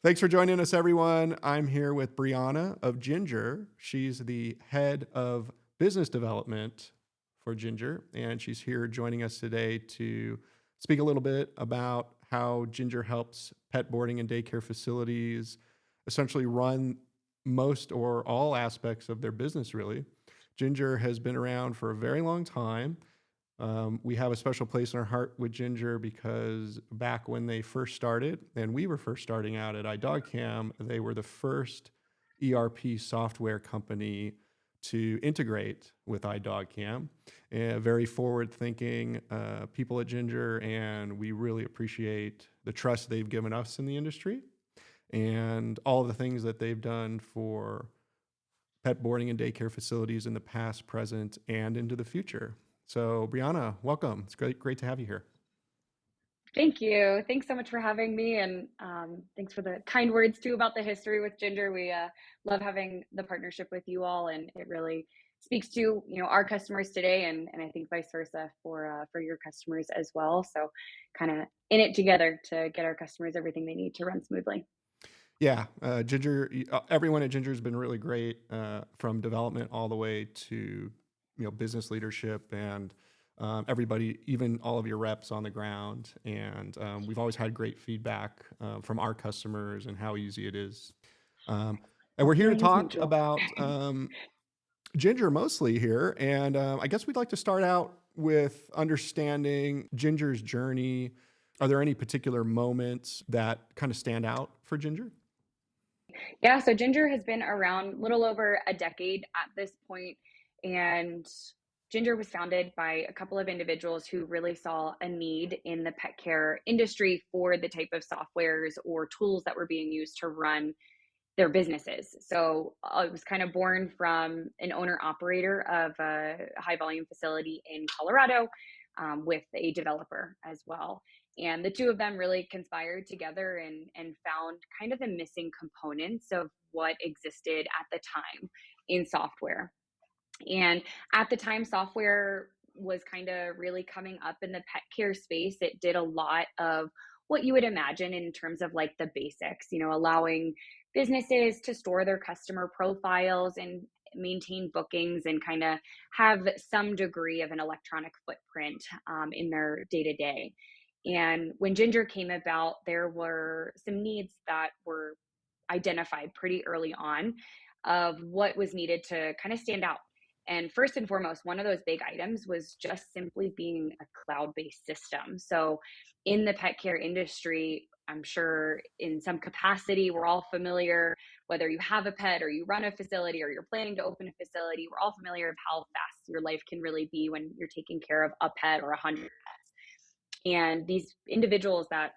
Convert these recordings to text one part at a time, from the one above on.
Thanks for joining us, everyone. I'm here with Brianna of Gingr. She's the head of business development for Gingr, and she's here joining us today to speak a little bit about how Gingr helps pet boarding and daycare facilities essentially run most or all aspects of their business, really. Gingr has been around for a very long time. We have a special place in our heart with Gingr because back when they first started, and we were first starting out at iDogCam, they were the first ERP software company to integrate with iDogCam. Very forward-thinking people at Gingr, and we really appreciate the trust they've given us in the industry and all of the things that they've done for pet boarding and daycare facilities in the past, present, and into the future. So, Brianna, welcome. It's great to have you here. Thank you. Thanks so much for having me, and thanks for the kind words too about the history with Gingr. We love having the partnership with you all, and it really speaks to our customers today, and I think vice versa for your customers as well. So, kind of in it together to get our customers everything they need to run smoothly. Yeah, Gingr. Everyone at Gingr has been really great, from development all the way to business leadership and everybody, even all of your reps on the ground. And we've always had great feedback from our customers and how easy it is. And we're here to Feeling is talk mutual. about Gingr mostly here. And I guess we'd like to start out with understanding Ginger's journey. Are there any particular moments that kind of stand out for Gingr? Yeah, so Gingr has been around a little over a decade at this point, and Gingr was founded by a couple of individuals who really saw a need in the pet care industry for the type of softwares or tools that were being used to run their businesses. So it was kind of born from an owner operator of a high volume facility in Colorado, with a developer as well. And the two of them really conspired together and found kind of the missing components of what existed at the time in software. And at the time, software was kind of really coming up in the pet care space. It did a lot of what you would imagine in terms of like the basics, allowing businesses to store their customer profiles and maintain bookings and kind of have some degree of an electronic footprint in their day to day. And when Gingr came about, there were some needs that were identified pretty early on of what was needed to kind of stand out. And first and foremost, one of those big items was just simply being a cloud based system. So, in the pet care industry, I'm sure in some capacity, we're all familiar, whether you have a pet or you run a facility or you're planning to open a facility, we're all familiar of how fast your life can really be when you're taking care of a pet or 100 pets. And these individuals that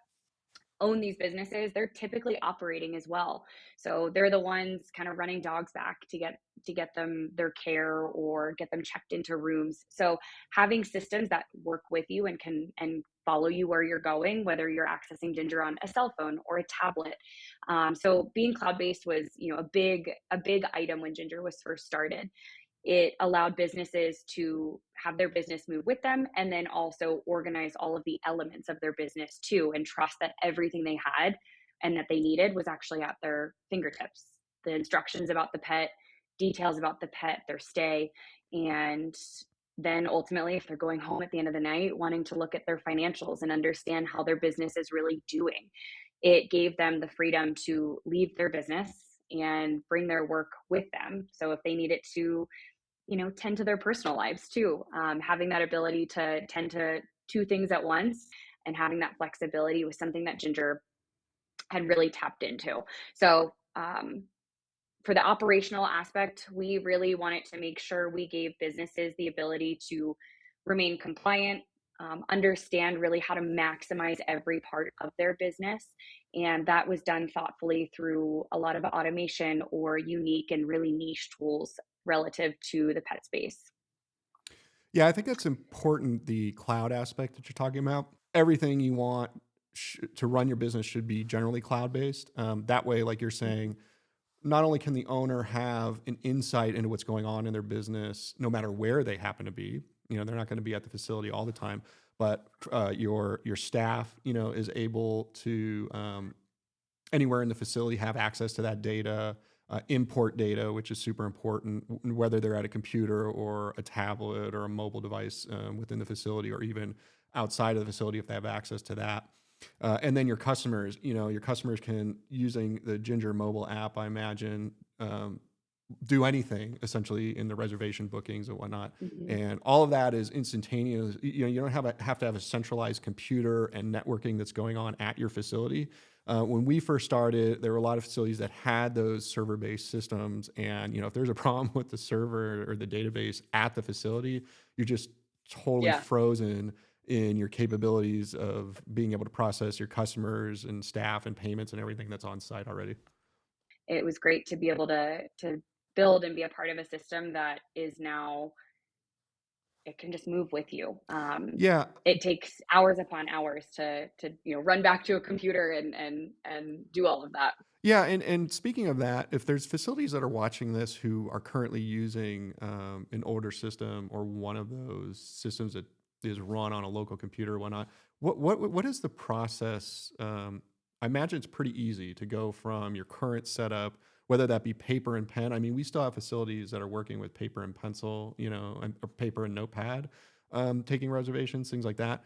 own these businesses, they're typically operating as well. So they're the ones kind of running dogs back to get them their care or get them checked into rooms. So having systems that work with you and can and follow you where you're going, whether you're accessing Gingr on a cell phone or a tablet. So being cloud based was a big item when Gingr was first started. It allowed businesses to have their business move with them and then also organize all of the elements of their business too and trust that everything they had and that they needed was actually at their fingertips. The instructions about the pet, details about the pet, their stay, and then ultimately, if they're going home at the end of the night, wanting to look at their financials and understand how their business is really doing. It gave them the freedom to leave their business and bring their work with them. So if they needed to tend to their personal lives too. Having that ability to tend to two things at once and having that flexibility was something that Gingr had really tapped into. So, for the operational aspect, we really wanted to make sure we gave businesses the ability to remain compliant, understand really how to maximize every part of their business. And that was done thoughtfully through a lot of automation or unique and really niche tools relative to the pet space. Yeah, I think that's important, the cloud aspect that you're talking about. Everything you want to run your business should be generally cloud based. That way, like you're saying, not only can the owner have an insight into what's going on in their business, no matter where they happen to be, they're not going to be at the facility all the time, but your staff, is able to anywhere in the facility have access to that data, import data, which is super important, whether they're at a computer or a tablet or a mobile device within the facility, or even outside of the facility if they have access to that. And then your customers, your customers can, using the Gingr mobile app, I imagine, do anything essentially in the reservation bookings and whatnot. Mhm. And all of that is instantaneous. You don't have to have a centralized computer and networking that's going on at your facility. When we first started, there were a lot of facilities that had those server-based systems, and if there's a problem with the server or the database at the facility, you're just totally Yeah. frozen in your capabilities of being able to process your customers and staff and payments and everything that's on site already. It was great to be able to build and be a part of a system that is now it can just move with you. Yeah, It takes hours upon hours to run back to a computer and do all of that. yeah, and speaking of that, if there's facilities that are watching this who are currently using an older system or one of those systems that is run on a local computer or whatnot, what is the process? I imagine it's pretty easy to go from your current setup, whether that be paper and pen. I mean, we still have facilities that are working with paper and pencil, or paper and notepad, taking reservations, things like that.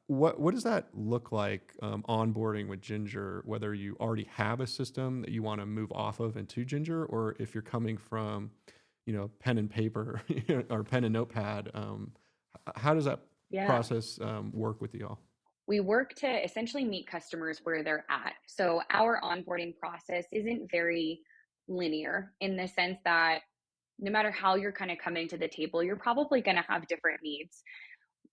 What does that look like, onboarding with Gingr, whether you already have a system that you wanna move off of into Gingr, or if you're coming from, pen and paper, or pen and notepad, how does that Yeah. process, work with you all? We work to essentially meet customers where they're at. So our onboarding process isn't very linear in the sense that no matter how you're kind of coming to the table, you're probably going to have different needs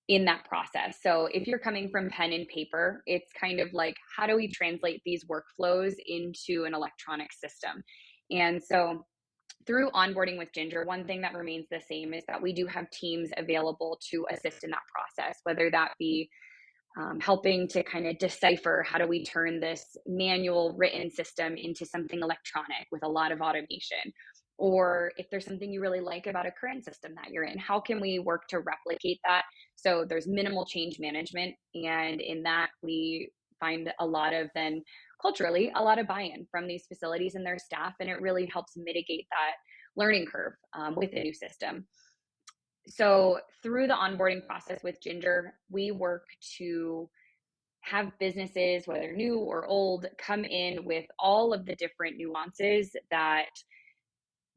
in that process. So if you're coming from pen and paper, it's kind of like, how do we translate these workflows into an electronic system? And so through onboarding with Gingr, one thing that remains the same is that we do have teams available to assist in that process, whether that be helping to kind of decipher how do we turn this manual written system into something electronic with a lot of automation, or if there's something you really like about a current system that you're in, how can we work to replicate that so there's minimal change management, and in that we find a lot of then culturally a lot of buy-in from these facilities and their staff, and it really helps mitigate that learning curve with a new system. So through the onboarding process with Gingr, we work to have businesses, whether new or old, come in with all of the different nuances that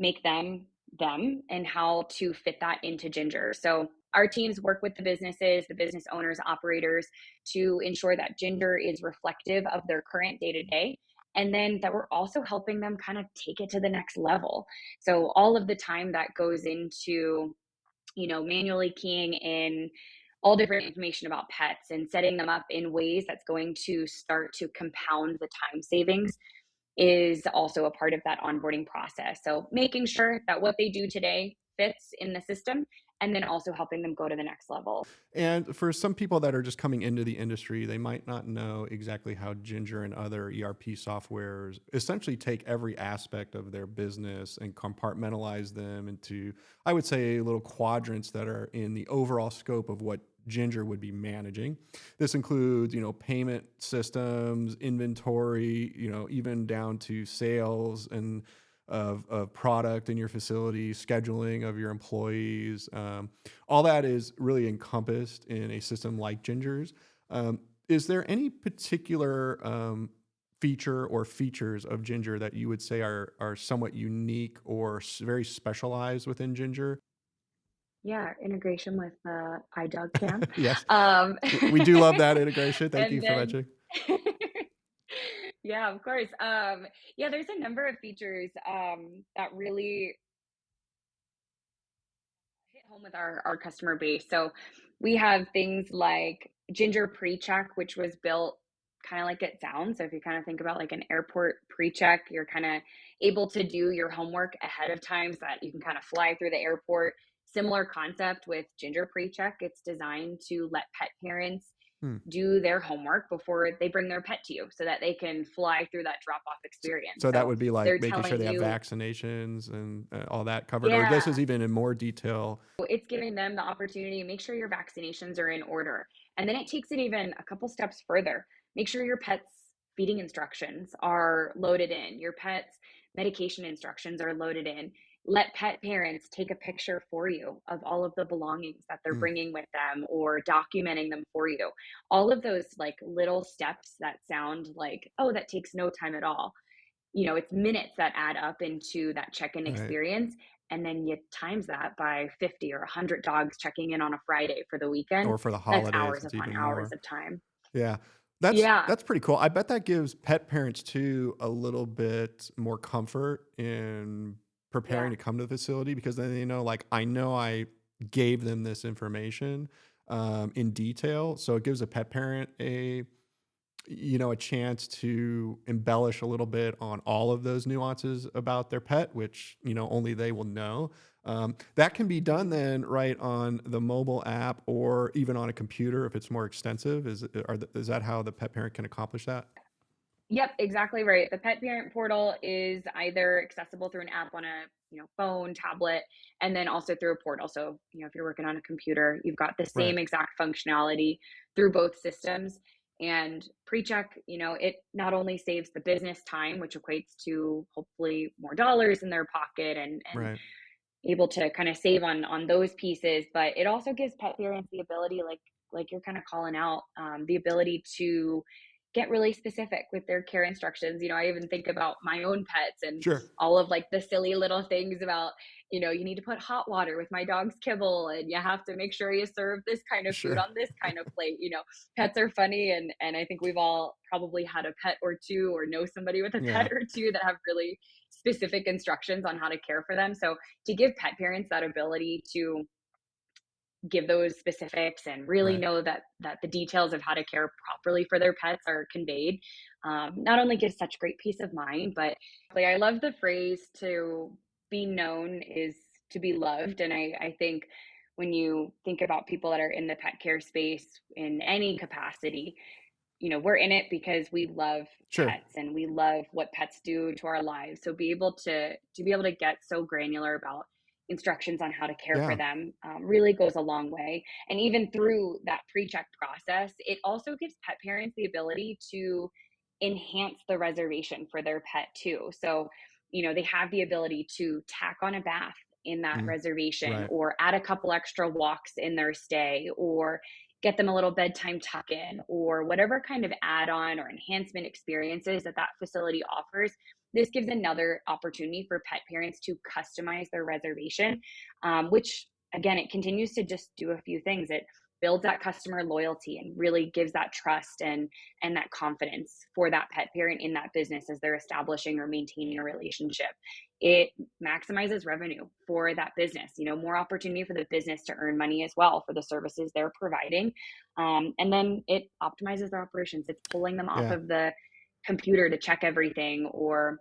make them them and how to fit that into Gingr. So our teams work with the businesses, the business owners, operators to ensure that Gingr is reflective of their current day to day. And then that we're also helping them kind of take it to the next level. So all of the time that goes into manually keying in all different information about pets and setting them up in ways that's going to start to compound the time savings is also a part of that onboarding process. So making sure that what they do today fits in the system and then also helping them go to the next level. And for some people that are just coming into the industry, they might not know exactly how Gingr and other ERP softwares essentially take every aspect of their business and compartmentalize them into, I would say, little quadrants that are in the overall scope of what Gingr would be managing. This includes, payment systems, inventory, even down to sales and of product in your facility, scheduling of your employees. All that is really encompassed in a system like Ginger's. Is there any particular feature or features of Gingr that you would say are somewhat unique or very specialized within Gingr? Yeah, integration with iDogCam. Yes, Um, we do love that integration. Thank you and for then, mentioning. yeah, of course. Yeah, there's a number of features that really hit home with our customer base. So we have things like Ginger Pre-Check, which was built kind of like it sounds. So if you kind of think about like an airport pre-check, you're kind of able to do your homework ahead of time so that you can kind of fly through the airport. Similar concept with Ginger Pre-Check. It's designed to let pet parents Hmm. do their homework before they bring their pet to you so that they can fly through that drop off experience. So that So would be like they're making sure telling they have you, vaccinations and all that covered, or this is yeah, even in more detail. it's giving them the opportunity to make sure your vaccinations are in order. And then it takes it even a couple steps further. Make sure your pet's feeding instructions are loaded in, your pet's medication instructions are loaded in. Let pet parents take a picture for you of all of the belongings that they're Mm, bringing with them or documenting them for you. All of those like little steps that sound like, oh, that takes no time at all. It's minutes that add up into that check-in right. experience. And then you times that by 50 or 100 dogs checking in on a Friday for the weekend. Or for the That's holidays, hours it's upon even hours more. of time. Yeah. That's Yeah. that's pretty cool. I bet that gives pet parents too a little bit more comfort in preparing Yeah. to come to the facility because then they know, like, I know I gave them this information, in detail, so it gives a pet parent a chance to embellish a little bit on all of those nuances about their pet, which, only they will know. That can be done Mhm. then right on the mobile app or even on a computer if it's more extensive. Is that how the pet parent can accomplish that? Yep, exactly right. The pet parent portal is either accessible through an app on a, phone, tablet, and then also through a portal. So, if you're working on a computer, you've got the Right. same exact functionality through both systems. And pre-check, it not only saves the business time, which equates to hopefully more dollars in their pocket and Right. able to kind of save on those pieces, but it also gives pet parents the ability, like you're kind of calling out, the ability to get really specific with their care instructions. I even think about my own pets and Sure. all of like the silly little things about, you need to put hot water with my dog's kibble, and you have to make sure you serve this kind of food Sure. on this kind of plate. Pets are funny, and I think we've all probably had a pet or two or know somebody with a pet Yeah. or two that have really specific instructions on how to care for them. So to give pet parents that ability to give those specifics and really Right. know that the details of how to care properly for their pets are conveyed, not only gives such great peace of mind, but like, I love the phrase to be known is to be loved. And I think when you think about people that are in the pet care space in any capacity, we're in it because we love Sure. pets and we love what pets do to our lives. So be able to get so granular about instructions on how to care for Yeah. them, really goes a long way. And even through that pre-check process, it also gives pet parents the ability to enhance the reservation for their pet too. So, they have the ability to tack on a bath in that Mm. reservation Right. or add a couple extra walks in their stay or get them a little bedtime tuck in or whatever kind of add on or enhancement experiences that facility offers. This gives another opportunity for pet parents to customize their reservation, which again, it continues to just do a few things. It builds that customer loyalty and really gives that trust and that confidence for that pet parent in that business as they're establishing or maintaining a relationship. It maximizes revenue for that business, more opportunity for the business to earn money as well for the services they're providing. And then it optimizes their operations. It's pulling them off Yeah. of the computer to check everything or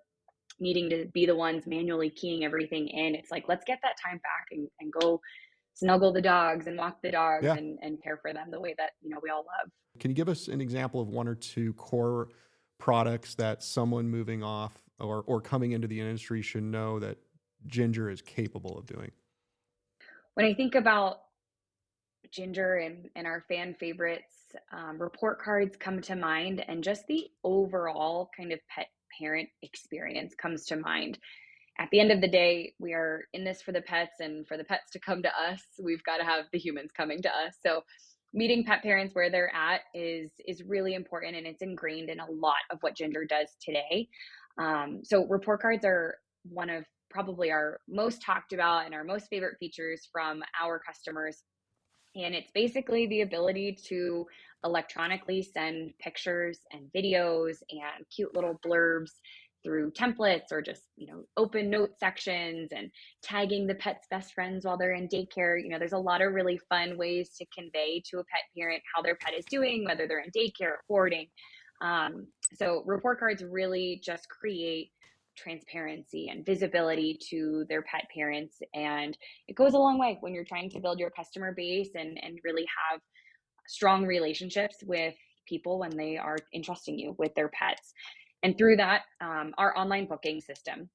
needing to be the ones manually keying everything in. It's like, let's get that time back and go snuggle the dogs and walk the dogs Yeah. and care for them the way that, we all love. Can you give us an example of one or two core products that someone moving off or coming into the industry should know that Ginger is capable of doing? When I think about Ginger and our fan favorites, report cards come to mind, and just the overall kind of pet parent experience comes to mind. At the end of the day, we are in this for the pets and for the pets to come to us. We've got to have the humans coming to us. So meeting pet parents where they're at is really important, and it's ingrained in a lot of what Ginger does today. So report cards are one of probably our most talked about and our most favorite features from our customers, and it's basically the ability to electronically send pictures and videos and cute little blurbs through templates or just, open note sections and tagging the pet's best friends while they're in daycare. There's a lot of really fun ways to convey to a pet parent how their pet is doing, whether they're in daycare or boarding. So report cards really just create transparency and visibility to their pet parents, and it goes a long way when you're trying to build your customer base and really have strong relationships with people when they are entrusting you with their pets. And through that, our online booking system,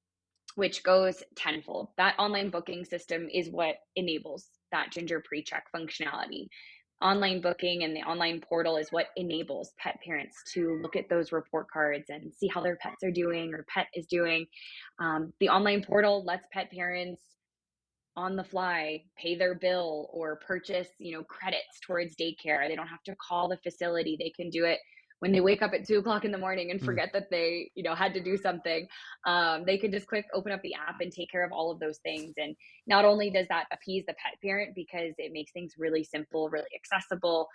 which goes tenfold, that online booking system is what enables that Ginger pre-check functionality. online booking and the online portal is what enables pet parents to look at those report cards and see how their pets are doing or pet is doing. The online portal lets pet parents on the fly pay their bill or purchase, credits towards daycare. They don't have to call the facility. They can do it when they wake up at 2 o'clock in the morning and Mm, forget that they, had to do something. They can just click open up the app and take care of all of those things. And not only does that appease the pet parent because it makes things really simple, really accessible,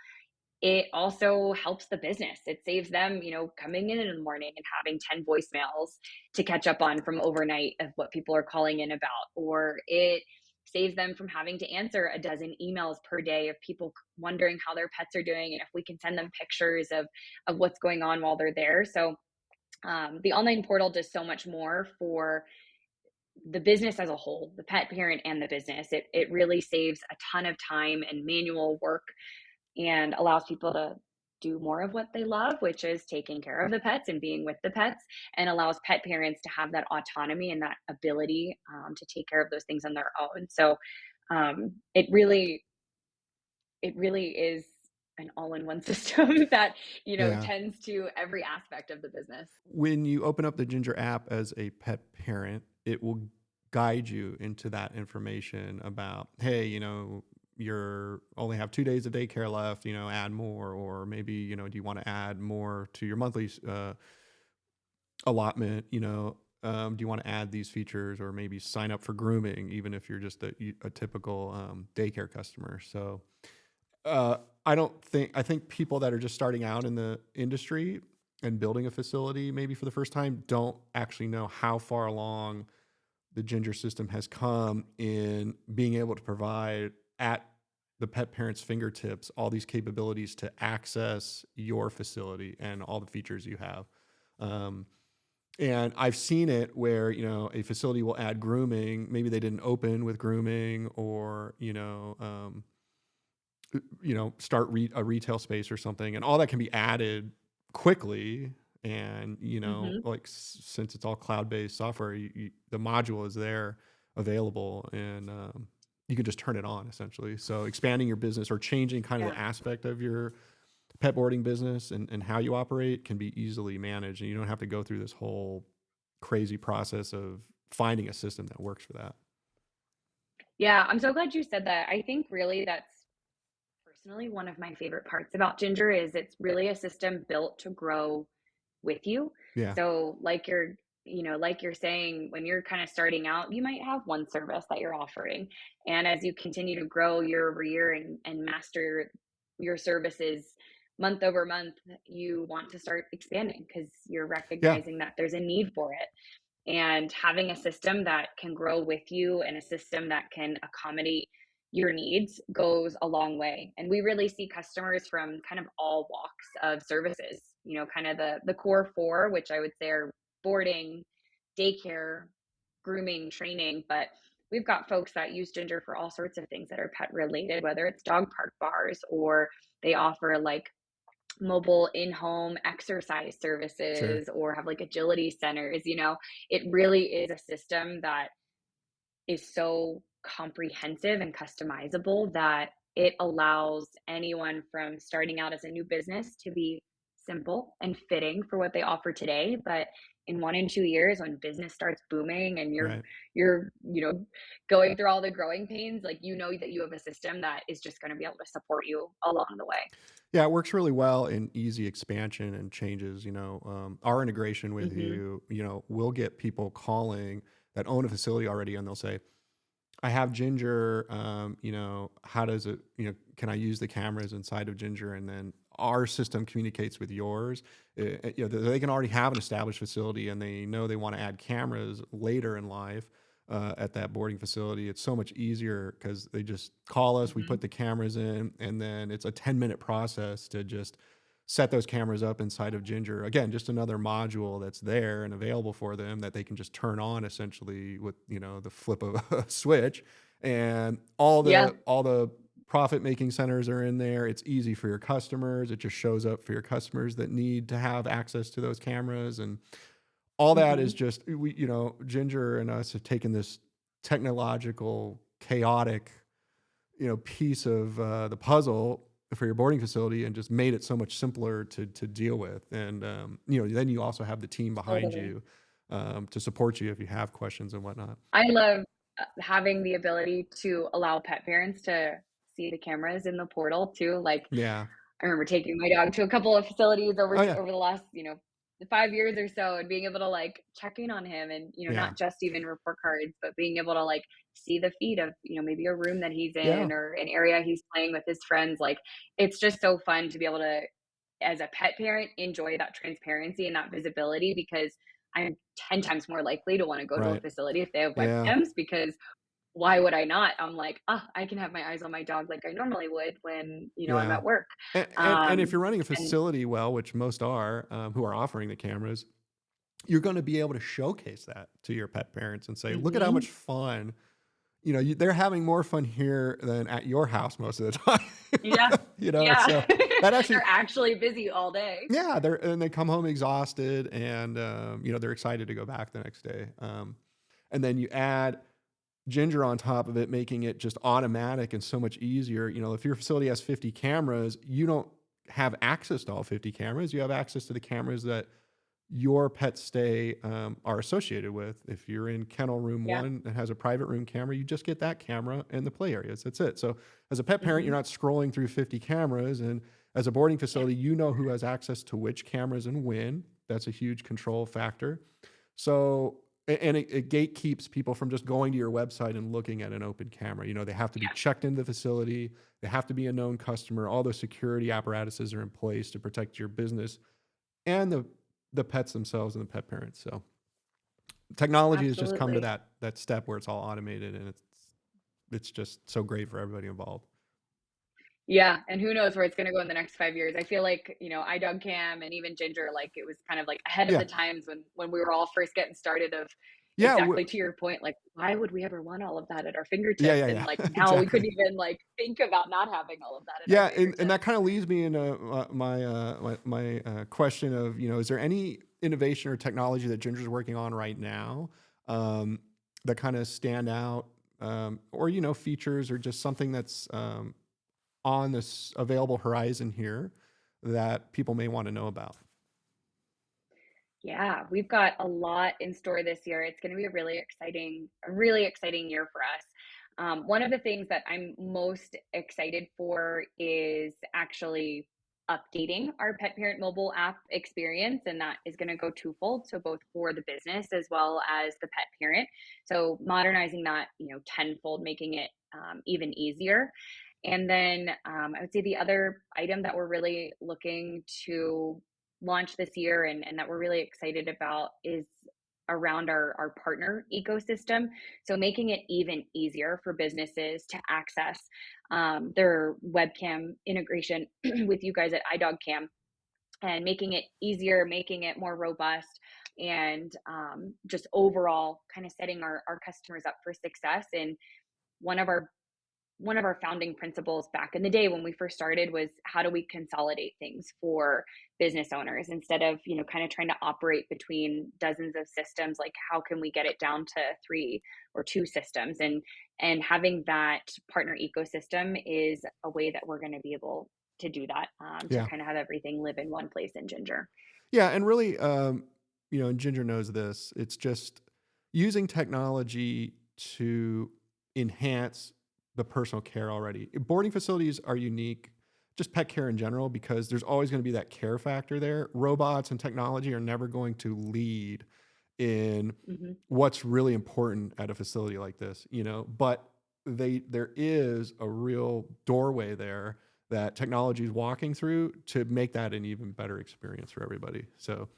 it also helps the business. It saves them, coming in the morning and having 10 voicemails to catch up on from overnight of what people are calling in about, or it saves them from having to answer a dozen emails per day of people wondering how their pets are doing and if we can send them pictures of what's going on while they're there. So the online portal does so much more for the business as a whole, the pet parent and the business. It really saves a ton of time and manual work and allows people to do more of what they love, which is taking care of the pets and being with the pets, and allows pet parents to have that autonomy and that ability to take care of those things on their own. So it really is an all-in-one system that yeah. tends to every aspect of the business. When you open up the Ginger app as a pet parent, it will guide you into that information about, hey, you're only have 2 days of daycare left, add more, or maybe, do you want to add more to your monthly allotment, do you want to add these features or maybe sign up for grooming, even if you're just a typical daycare customer. So uh, I think people that are just starting out in the industry and building a facility maybe for the first time don't actually know how far along the Ginger system has come in being able to provide at the pet parent's fingertips all these capabilities to access your facility and all the features you have. Um, and I've seen it where, a facility will add grooming. Maybe they didn't open with grooming, or, start a retail space or something, and all that can be added quickly. And Hmm. like since it's all cloud-based software, the module is there available, and you can just turn it on essentially. So expanding your business or changing kind of Yeah. the aspect of your pet boarding business and how you operate can be easily managed, and you don't have to go through this whole crazy process of finding a system that works for that. Yeah, I'm so glad you said that. I think really that's personally one of my favorite parts about Ginger is it's really a system built to grow with you. Yeah. So like you're saying, when you're kind of starting out, you might have one service that you're offering. And as you continue to grow year over year and master your services month over month, you want to start expanding because you're Yeah. recognizing that there's a need for it. And having a system that can grow with you and a system that can accommodate your needs goes a long way. And we really see customers from kind of all walks of services, kind of the core four, which I would say are boarding, daycare, grooming, training. But we've got folks that use Ginger for all sorts of things that are pet related, whether it's dog park bars or they offer like mobile in-home exercise Sure. services or have like agility centers. It really is a system that is so comprehensive and customizable that it allows anyone from starting out as a new business to be simple and fitting for what they offer today, but in 1 and 2 years when business starts booming and you're Right. you're going through all the growing pains, like that you have a system that is just going to be able to support you along the way. Yeah, it works really well in easy expansion and changes. Our integration with Hmm. you, we'll get people calling that own a facility already, and they'll say, I have Ginger. How does it, can I use the cameras inside of Ginger? And then our system communicates with yours. They can already have an established facility and they know they want to add cameras later in life at that boarding facility. It's so much easier because they just call us, we put Hmm. the cameras in, and then it's a 10-minute process to just set those cameras up inside of Ginger. Again, just another module that's there and available for them that they can just turn on essentially with, the flip of a switch. And Yeah. all the profit making centers are in there. It's easy for your customers. It just shows up for your customers that need to have access to those cameras. And all that is Hmm. just Ginger and us have taken this technological chaotic, piece of the puzzle, for your boarding facility and just made it so much simpler to deal with. And then you also have the team behind Totally. you to support you if you have questions and whatnot. I love, having the ability to allow pet parents to see the cameras in the portal too, like, Yeah. I remember taking my dog to a couple of facilities Oh yeah. over the last, 5 years or so, and being able to, like, check in on him and, Yeah. not just even report cards, but being able to, like, see the feed of, maybe a room that he's Yeah. in or an area he's playing with his friends, like, it's just so fun to be able to, as a pet parent, enjoy that transparency and that visibility because I'm 10 times more likely to wanna go to a Right. facility if they have Yeah. webcams because why would I not? I'm like, "Oh, I can have my eyes on my dog like I normally would when, I'm Yeah. at work." And if you're running a And facility well, which most are, who are offering the cameras, you're going to be able to showcase that to your pet parents and say, "Look at how much Mhm. fun they're having more fun here than at your house most of the time." Yeah. Yeah. So that actually, They're actually busy all day. yeah, they come home exhausted and they're excited to go back the next day. And then you add Ginger on top of it, making it just automatic and so much easier. If your facility has 50 cameras, you don't have access to all 50 cameras. You have access to the cameras that your pet stay are associated with. If you're in kennel room Yeah. one that has a private room camera, you just get that camera and the play areas. That's it. So as a pet parent, you're Mhm. not scrolling through 50 cameras. And as a boarding Yeah. facility, you know who has access to which cameras and when. That's a huge control factor. So, and it gatekeeps people from just going to your website and looking at an open camera. They have to be Yeah. checked into the facility. They have to be a known customer. All those security apparatuses are in place to protect your business and the pets themselves and the pet parents. So technology has just come to Absolutely. that step where it's all automated and it's just so great for everybody involved. Yeah, and who knows where it's gonna go in the next 5 years. I feel like, iDogCam and even Ginger, like, it was kind of, like, ahead of Yeah. the times when we were all first getting started of Yeah. exactly to your point, like, why would we ever want all of that at our Yeah. fingertips? Yeah. And, Yeah. like, now we couldn't Exactly. even, like, think about not having all of that at our Yeah, and that fingertips. kind of leads me into my question of is there any innovation or technology that Ginger's working on right now um, that kind of stand out, or features or just something that's on this available horizon here that people may want to know about? Yeah, we've got a lot in store this year. It's going to be a really exciting year for us. One of the things that I'm most excited for is actually updating our pet parent mobile app experience, and that is going to go twofold. So both for the business as well as the pet parent. So modernizing that, tenfold, making it even easier. And then I would say the other item that we're really looking to launch this year and that we're really excited about is around our partner ecosystem. So making it even easier for businesses to access their webcam integration with you guys at iDogCam and making it easier, making it more robust, and just overall kind of setting our customers up for success. And one of our one of our founding principles back in the day when we first started was how do we consolidate things for business owners instead of kind of trying to operate between dozens of systems, like how can we get it down to three or two systems, and having that partner ecosystem is a way that we're going to be able to do that, to Yeah. kind of have everything live in one place in Ginger. Yeah, and really, and Ginger knows this. It's just using technology to enhance the personal care already. Boarding facilities are unique, just pet care in general, because there's always going to be that care factor there. Robots and technology are never going to lead in Hmm. what's really important at a facility like this, but there is a real doorway there that technology is walking through to make that an even better experience for everybody. So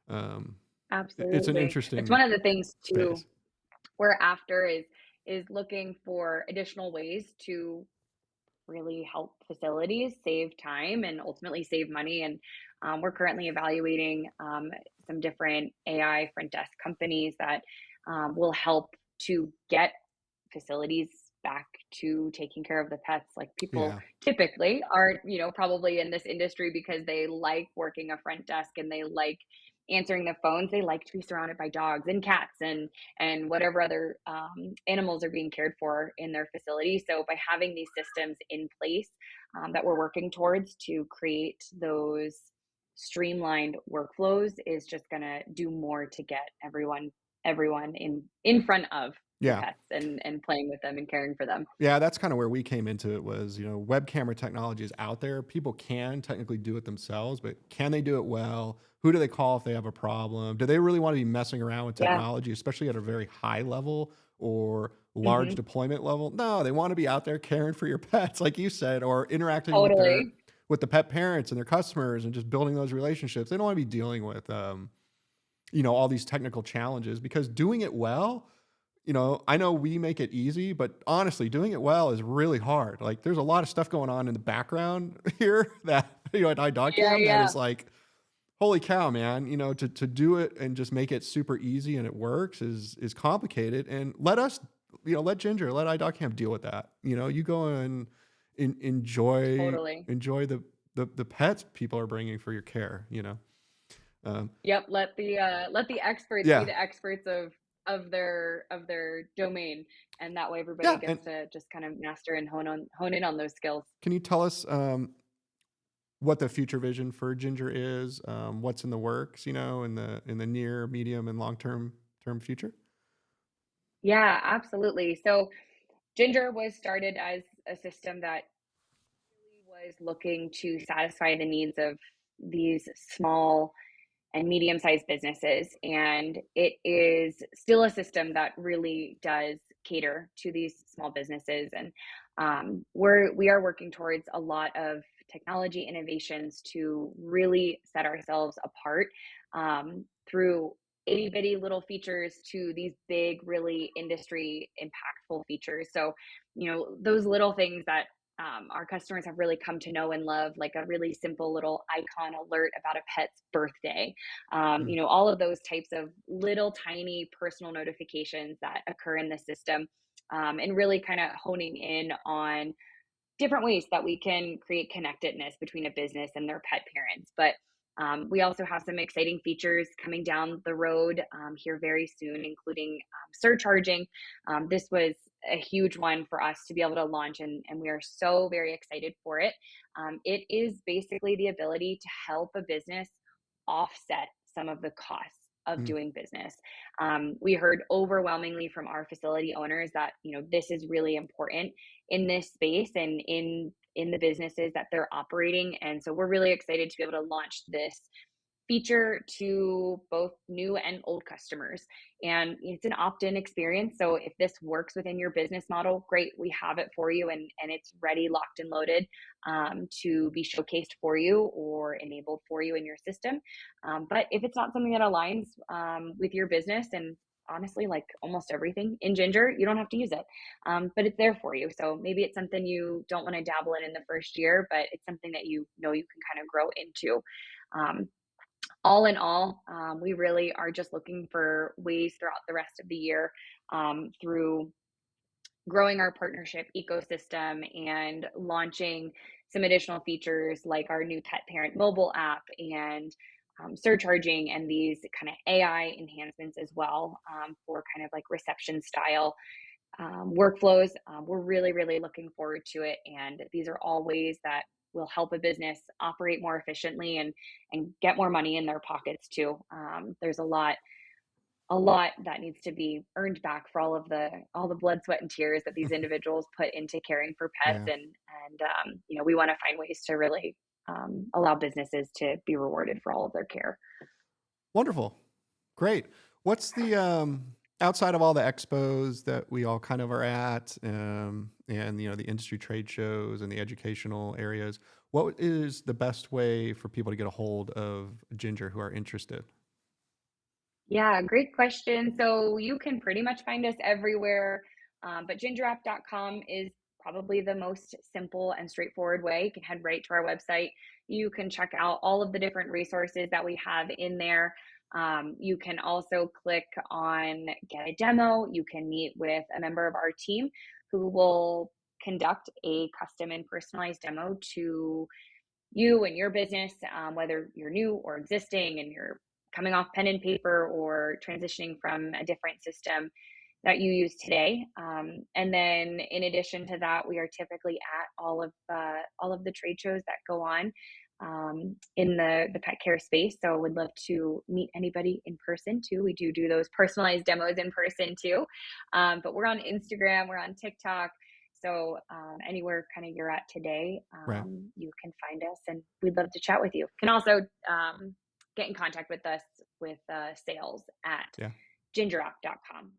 um, it's an Absolutely, it's one interesting of the things too space. we're after is looking for additional ways to really help facilities save time and ultimately save money. And we're currently evaluating some different AI front desk companies that will help to get facilities back to taking care of the pets. Like people Yeah. typically aren't, probably in this industry because they like working a front desk and they like answering the phones, they like to be surrounded by dogs and cats and whatever other animals are being cared for in their facility. So by having these systems in place that we're working towards to create those streamlined workflows is just going to do more to get everyone in front of the Yeah. pets and playing with them and caring for them. Yeah, that's kinda where we came into it was, web camera technology is out there. People can technically do it themselves, but can they do it well? Who do they call if they have a problem? Do they really wanna be messing around with Yeah. technology, especially at a very high level or large Hmm. deployment level? No, they wanna be out there caring for your pets, like you said, or interacting Totally. with the pet parents and their customers and just building those relationships. They don't wanna be dealing with, all these technical challenges because doing it well, I know we make it easy, but honestly, doing it well is really hard. Like, there's a lot of stuff going on in the background here that, at Yeah, iDogCam that yeah. is like, holy cow, man, to do it and just make it super easy and it works is complicated. And let Ginger, let iDogCam deal with that. You go and Totally. enjoy the pets people are bringing for your care. Um, Yep, let the experts be yeah. the experts of their domain, and that way everybody Yeah. And gets to just kind of master and hone in on those skills. can you tell us, what the future vision for Ginger is, what's in the works, in the near, medium, and long term future? Yeah, absolutely. So Ginger was started as a system that really was looking to satisfy the needs of these small and medium sized businesses. And it is still a system that really does cater to these small businesses. And we are working towards a lot of technology innovations to really set ourselves apart through itty bitty little features to these big, really industry impactful features. So, those little things that our customers have really come to know and love, like a really simple little icon alert about a pet's birthday, Mm, all of those types of little tiny personal notifications that occur in the system, and really kind of honing in on different ways that we can create connectedness between a business and their pet parents. But we also have some exciting features coming down the road here very soon, including surcharging. This was a huge one for us to be able to launch, and we are so very excited for it. It is basically the ability to help a business offset some of the costs of mm, doing business. We heard overwhelmingly from our facility owners that this is really important in this space and in the businesses that they're operating. And so we're really excited to be able to launch this feature to both new and old customers. And it's an opt-in experience. So if this works within your business model, great, we have it for you, and it's ready, locked and loaded to be showcased for you or enabled for you in your system. But if it's not something that aligns with your business, and honestly, like almost everything in Ginger, you don't have to use it, but it's there for you. So maybe it's something you don't want to dabble in the first year, but it's something that you know you can kind of grow into. Um, all in all, we really are just looking for ways throughout the rest of the year through growing our partnership ecosystem and launching some additional features like our new pet parent mobile app and surcharging and these kind of AI enhancements as well for kind of like reception style workflows. We're really, really looking forward to it. And these are all ways that will help a business operate more efficiently and get more money in their pockets too. There's a lot that needs to be earned back for all the blood, sweat, and tears that these individuals put into caring for pets, yeah. and we want to find ways to really allow businesses to be rewarded for all of their care. Wonderful. Great. What's the, outside of all the expos that we all kind of are at, and, the industry trade shows and the educational areas, what is the best way for people to get a hold of Ginger who are interested? Yeah, great question. So you can pretty much find us everywhere, but gingerapp.com is probably the most simple and straightforward way. You can head right to our website. You can check out all of the different resources that we have in there. You can also click on get a demo. You can meet with a member of our team who will conduct a custom and personalized demo to you and your business, whether you're new or existing and you're coming off pen and paper or transitioning from a different system that you use today. And then in addition to that, we are typically at all of the trade shows that go on in the pet care space. So would love to meet anybody in person too. We do those personalized demos in person too. But we're on Instagram, we're on TikTok. So anywhere kind of you're at today, Right. you can find us, and we'd love to chat with you. Can also get in contact with us with sales at Yeah. gingerock.com.